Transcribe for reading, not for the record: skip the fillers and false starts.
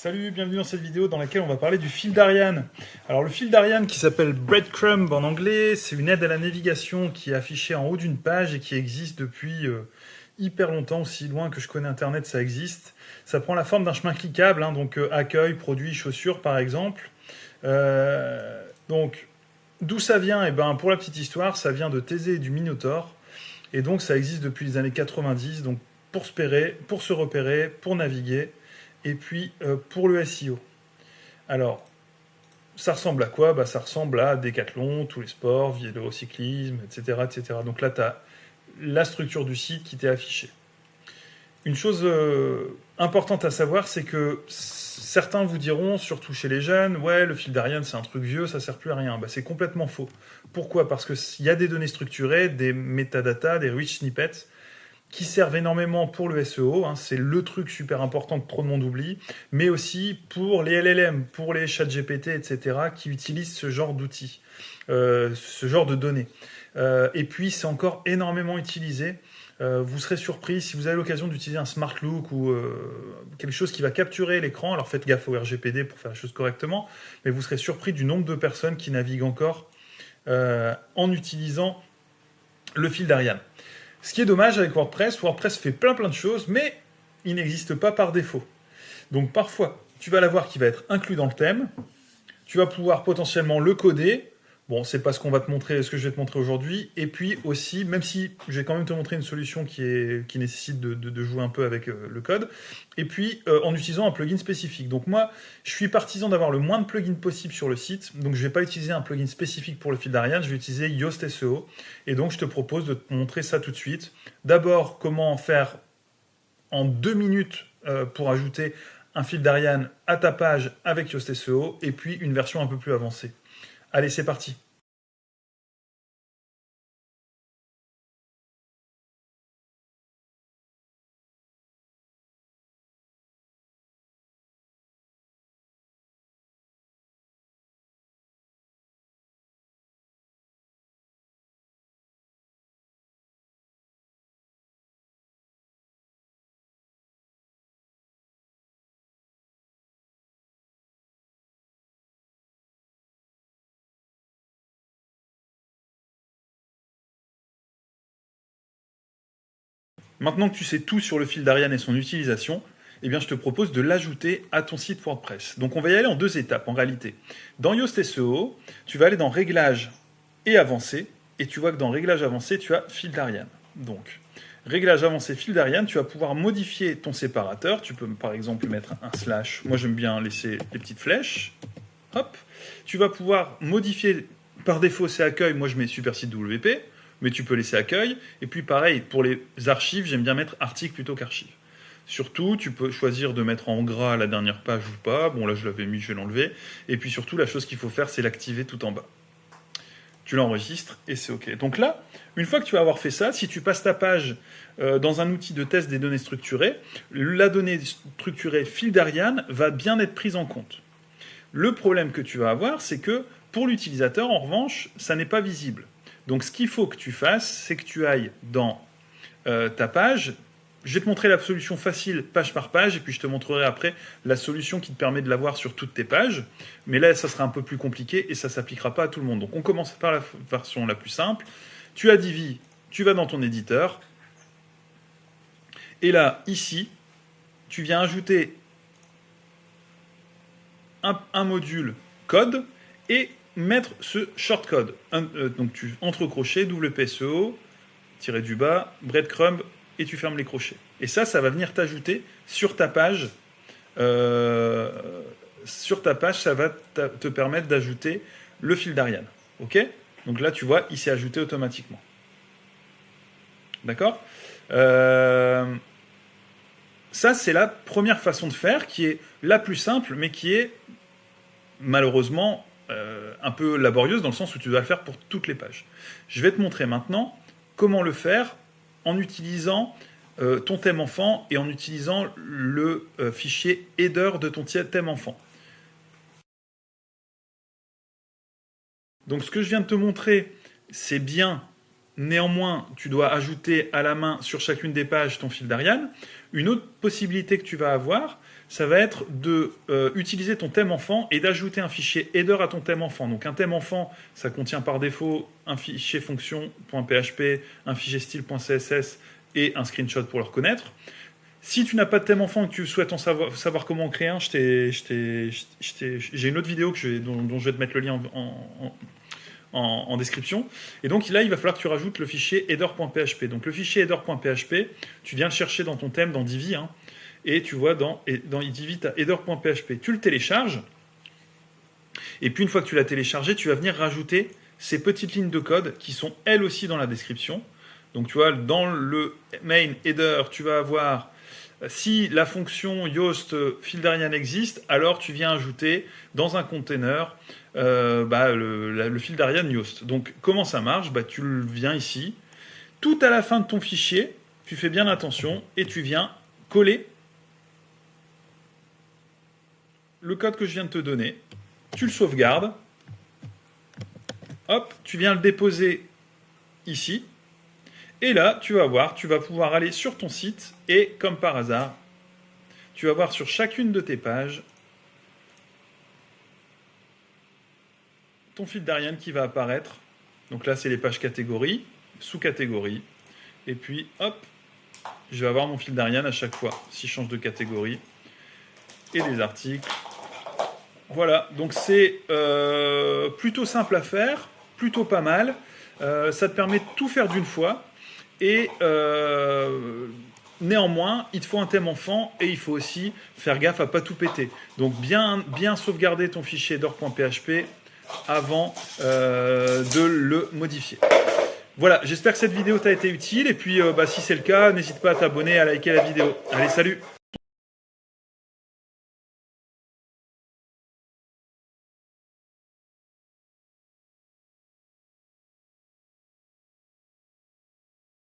Salut, bienvenue dans cette vidéo dans laquelle on va parler du fil d'Ariane. Alors le fil d'Ariane qui s'appelle Breadcrumb en anglais, c'est une aide à la navigation qui est affichée en haut d'une page et qui existe depuis hyper longtemps, aussi loin que je connais Internet ça existe. Ça prend la forme d'un chemin cliquable, donc accueil, produits, chaussures par exemple. Donc d'où ça vient? Eh ben, pour la petite histoire, ça vient de Thésée et du Minotaure. Et donc ça existe depuis les années 90, donc pour se repérer, pour naviguer. Et puis pour le SEO. Alors, ça ressemble à quoi? Ça ressemble à Decathlon, tous les sports, vélo, cyclisme, etc., etc. Donc là, tu as la structure du site qui t'est affichée. Une chose importante à savoir, c'est que certains vous diront, surtout chez les jeunes, ouais, le fil d'Ariane, c'est un truc vieux, ça sert plus à rien. C'est complètement faux. Pourquoi? Parce qu'il y a des données structurées, des metadata, des rich snippets, qui servent énormément pour le SEO, c'est le truc super important que trop de monde oublie, mais aussi pour les LLM, pour les ChatGPT, etc., qui utilisent ce genre d'outils, ce genre de données. Et puis, c'est encore énormément utilisé. Vous serez surpris si vous avez l'occasion d'utiliser un Smart Look ou quelque chose qui va capturer l'écran. Alors faites gaffe au RGPD pour faire les choses correctement, mais vous serez surpris du nombre de personnes qui naviguent encore en utilisant le fil d'Ariane. Ce qui est dommage avec WordPress, WordPress fait plein de choses, mais il n'existe pas par défaut. Donc parfois, tu vas l'avoir qui va être inclus dans le thème, tu vas pouvoir potentiellement le coder. Bon, c'est pas ce que je vais te montrer aujourd'hui. Et puis aussi, même si je vais quand même te montrer une solution qui nécessite de jouer un peu avec le code, et puis en utilisant un plugin spécifique. Donc moi, je suis partisan d'avoir le moins de plugins possible sur le site. Donc je vais pas utiliser un plugin spécifique pour le fil d'Ariane, je vais utiliser Yoast SEO. Et donc je te propose de te montrer ça tout de suite. D'abord, comment faire en 2 minutes pour ajouter un fil d'Ariane à ta page avec Yoast SEO, et puis une version un peu plus avancée. Allez, c'est parti. Maintenant que tu sais tout sur le fil d'Ariane et son utilisation, eh bien, je te propose de l'ajouter à ton site WordPress. Donc on va y aller en 2 étapes en réalité. Dans Yoast SEO, tu vas aller dans Réglages et Avancé, et tu vois que dans Réglages avancés, tu as fil d'Ariane. Donc, Réglages avancés, fil d'Ariane, tu vas pouvoir modifier ton séparateur. Tu peux par exemple mettre un slash. Moi j'aime bien laisser les petites flèches. Hop. Tu vas pouvoir modifier, par défaut c'est accueil, moi je mets super site WP, mais tu peux laisser accueil. Et puis pareil, pour les archives, j'aime bien mettre article plutôt qu'archive. Surtout, tu peux choisir de mettre en gras la dernière page ou pas. Bon, là, je l'avais mis, je vais l'enlever. Et puis surtout, la chose qu'il faut faire, c'est l'activer tout en bas. Tu l'enregistres et c'est OK. Donc là, une fois que tu vas avoir fait ça, si tu passes ta page dans un outil de test des données structurées, la donnée structurée fil d'Ariane va bien être prise en compte. Le problème que tu vas avoir, c'est que pour l'utilisateur, en revanche, ça n'est pas visible. Donc ce qu'il faut que tu fasses, c'est que tu ailles dans ta page. Je vais te montrer la solution facile, page par page, et puis je te montrerai après la solution qui te permet de l'avoir sur toutes tes pages. Mais là, ça sera un peu plus compliqué et ça ne s'appliquera pas à tout le monde. Donc on commence par la version la plus simple. Tu as Divi, tu vas dans ton éditeur. Et là, ici, tu viens ajouter un module code et mettre ce shortcode. Donc tu entre crochets, WPSEO, tiré du bas, breadcrumb, et tu fermes les crochets. Et ça va venir t'ajouter sur ta page. Sur ta page, ça va te permettre d'ajouter le fil d'Ariane. OK? Donc là, tu vois, il s'est ajouté automatiquement. D'accord? Ça, c'est la première façon de faire, qui est la plus simple, mais qui est malheureusement un peu laborieuse, dans le sens où tu dois le faire pour toutes les pages. Je vais te montrer maintenant comment le faire en utilisant ton thème enfant et en utilisant le fichier header de ton thème enfant. Donc ce que je viens de te montrer, c'est bien Néanmoins, tu dois ajouter à la main sur chacune des pages ton fil d'Ariane. Une autre possibilité que tu vas avoir, ça va être de utiliser ton thème enfant et d'ajouter un fichier header à ton thème enfant. Donc un thème enfant, ça contient par défaut un fichier fonction.php, un fichier style.css et un screenshot pour le reconnaître. Si tu n'as pas de thème enfant et que tu souhaites savoir comment en créer un, j'ai une autre vidéo dont je vais te mettre le lien en description. Et donc là, il va falloir que tu rajoutes le fichier header.php. Donc le fichier header.php, tu viens le chercher dans ton thème, dans Divi, hein, et tu vois dans Divi, tu as header.php. Tu le télécharges, et puis une fois que tu l'as téléchargé, tu vas venir rajouter ces petites lignes de code qui sont elles aussi dans la description. Donc tu vois, dans le main header, tu vas avoir, si la fonction Yoast fil d'Ariane existe, alors tu viens ajouter dans un container le fil d'Ariane Yoast. Donc comment ça marche? Tu le viens ici, tout à la fin de ton fichier, tu fais bien attention et tu viens coller le code que je viens de te donner, tu le sauvegardes, hop, tu viens le déposer ici, et là, tu vas voir, tu vas pouvoir aller sur ton site, et comme par hasard, tu vas voir sur chacune de tes pages ton fil d'Ariane qui va apparaître. Donc là, c'est les pages catégories, sous-catégories, et puis hop, je vais avoir mon fil d'Ariane à chaque fois, si je change de catégorie, et des articles. Voilà, donc c'est plutôt simple à faire, plutôt pas mal. Ça te permet de tout faire d'une fois. Et néanmoins, il te faut un thème enfant et il faut aussi faire gaffe à pas tout péter. Donc bien sauvegarder ton fichier header.php avant de le modifier. Voilà, j'espère que cette vidéo t'a été utile. Et puis si c'est le cas, n'hésite pas à t'abonner, à liker la vidéo. Allez, salut!